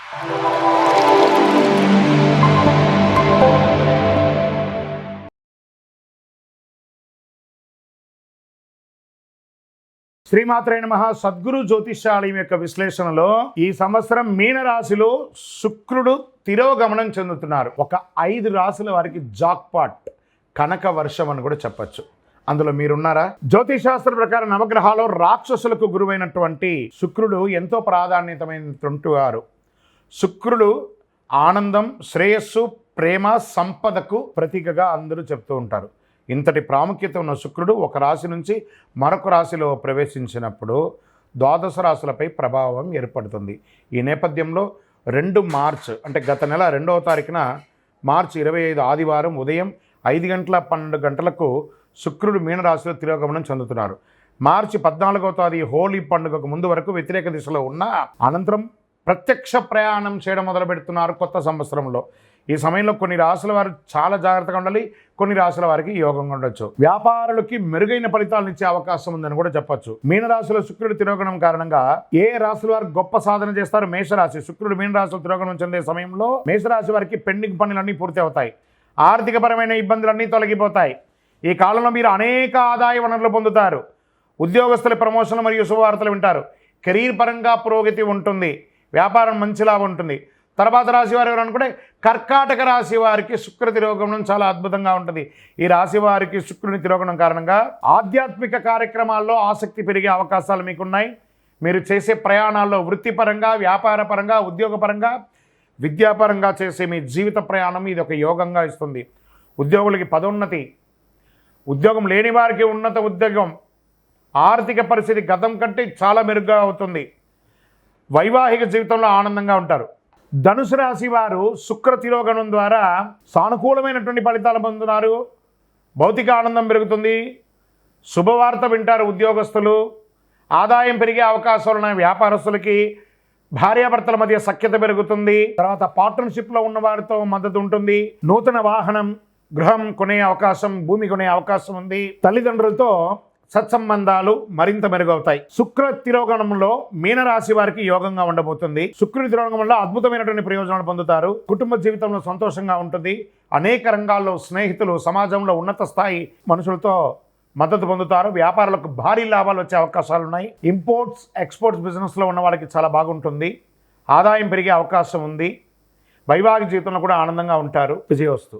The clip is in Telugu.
శ్రీమాత్రే నమః. సద్గురు జ్యోతిష్యాలయం యొక్క విశ్లేషణలో ఈ సంవత్సరం మీనరాశిలో శుక్రుడు తిరోగమనం చెందుతున్నారు. ఒక 5 రాశుల వారికి జాక్పాట్, కనక వర్షం అని కూడా చెప్పచ్చు. అందులో మీరున్నారా? జ్యోతిషాస్త్ర ప్రకారం నవగ్రహాల్లో రాక్షసులకు గురువైనటువంటి శుక్రుడు ఎంతో ప్రాధాన్యతమైనటువంటి వారు. శుక్రుడు ఆనందం, శ్రేయస్సు, ప్రేమ, సంపదకు ప్రతీకగా అందరూ చెప్తూ ఉంటారు. ఇంతటి ప్రాముఖ్యత ఉన్న శుక్రుడు ఒక రాశి నుంచి మరొక రాశిలో ప్రవేశించినప్పుడు ద్వాదశ రాశులపై ప్రభావం ఏర్పడుతుంది. ఈ నేపథ్యంలో 2 మార్చ్ అంటే గత నెల 2వ తారీఖున మార్చి 25 ఆదివారం ఉదయం 5:12 శుక్రుడు మీనరాశిలో తిరోగమనం చెందుతున్నారు. మార్చి 14వ తేదీ హోలీ పండుగకు ముందు వరకు వ్యతిరేక దిశలో ఉన్న అనంతరం ప్రత్యక్ష ప్రయాణం చేయడం మొదలు పెడుతున్నారు కొత్త సంవత్సరంలో. ఈ సమయంలో కొన్ని రాశుల వారు చాలా జాగ్రత్తగా ఉండాలి, కొన్ని రాశుల వారికి యోగంగా ఉండొచ్చు. వ్యాపారులకి మెరుగైన ఫలితాలను ఇచ్చే అవకాశం ఉందని కూడా చెప్పొచ్చు. మీనరాశిలో శుక్రుడు తిరోగమనం కారణంగా ఏ రాశుల వారు గొప్ప సాధన చేస్తారు? మేషరాశి. శుక్రుడు మీనరాశిలో తిరోగమనం చెందే సమయంలో మేషరాశి వారికి పెండింగ్ పనులన్నీ పూర్తి అవుతాయి, ఆర్థికపరమైన ఇబ్బందులన్నీ తొలగిపోతాయి. ఈ కాలంలో మీరు అనేక ఆదాయ వనరులు పొందుతారు. ఉద్యోగస్తుల ప్రమోషన్లు మరియు శుభవార్తలు వింటారు. కెరీర్ పరంగా పురోగతి ఉంటుంది, వ్యాపారం మంచి లాభం ఉంటుంది. తర్వాత రాశి వారు ఎవరు అనుకుంటే కర్కాటక రాశి వారికి శుక్ర తిరోగమనం చాలా అద్భుతంగా ఉంటుంది. ఈ రాశి వారికి శుక్రుని తిరోగమనం కారణంగా ఆధ్యాత్మిక కార్యక్రమాల్లో ఆసక్తి పెరిగే అవకాశాలు మీకున్నాయి. మీరు చేసే ప్రయాణాల్లో వృత్తిపరంగా, వ్యాపారపరంగా, ఉద్యోగపరంగా, విద్యాపరంగా చేసే మీ జీవిత ప్రయాణం ఇది ఒక యోగంగా ఇస్తుంది. ఉద్యోగులకి పదోన్నతి, ఉద్యోగం లేని వారికి ఉన్నత ఉద్యోగం, ఆర్థిక పరిస్థితి గతం కంటే చాలా మెరుగ్గా అవుతుంది. వైవాహిక జీవితంలో ఆనందంగా ఉంటారు. ధనుసు రాశి వారు శుక్ర తిరోగమనం ద్వారా సానుకూలమైనటువంటి ఫలితాలు పొందుతున్నారు. భౌతిక ఆనందం పెరుగుతుంది, శుభవార్త వింటారు ఉద్యోగస్తులు, ఆదాయం పెరిగే అవకాశాలు ఉన్నాయి వ్యాపారస్తులకి, భార్యాభర్తల మధ్య సఖ్యత పెరుగుతుంది. తర్వాత పార్ట్నర్షిప్లో ఉన్న వారితో మద్దతు ఉంటుంది. నూతన వాహనం, గృహం కొనే అవకాశం, భూమి కొనే అవకాశం ఉంది. తల్లిదండ్రులతో సత్సంబంధాలు మరింత మెరుగవుతాయి. శుక్ర తిరోగమనంలో మీనరాశి వారికి యోగంగా ఉండబోతుంది. శుక్రుడి తిరోగమనంలో అద్భుతమైనటువంటి ప్రయోజనాలు పొందుతారు. కుటుంబ జీవితంలో సంతోషంగా ఉంటుంది. అనేక రంగాల్లో స్నేహితులు, సమాజంలో ఉన్నత స్థాయి మనుషులతో మద్దతు పొందుతారు. వ్యాపారులకు భారీ లాభాలు వచ్చే అవకాశాలు ఉన్నాయి. ఇంపోర్ట్స్, ఎక్స్పోర్ట్స్ బిజినెస్లో ఉన్న వాళ్ళకి చాలా బాగుంటుంది. ఆదాయం పెరిగే అవకాశం ఉంది. వైవాహిక జీవితంలో కూడా ఆనందంగా ఉంటారు. విజయోస్తు.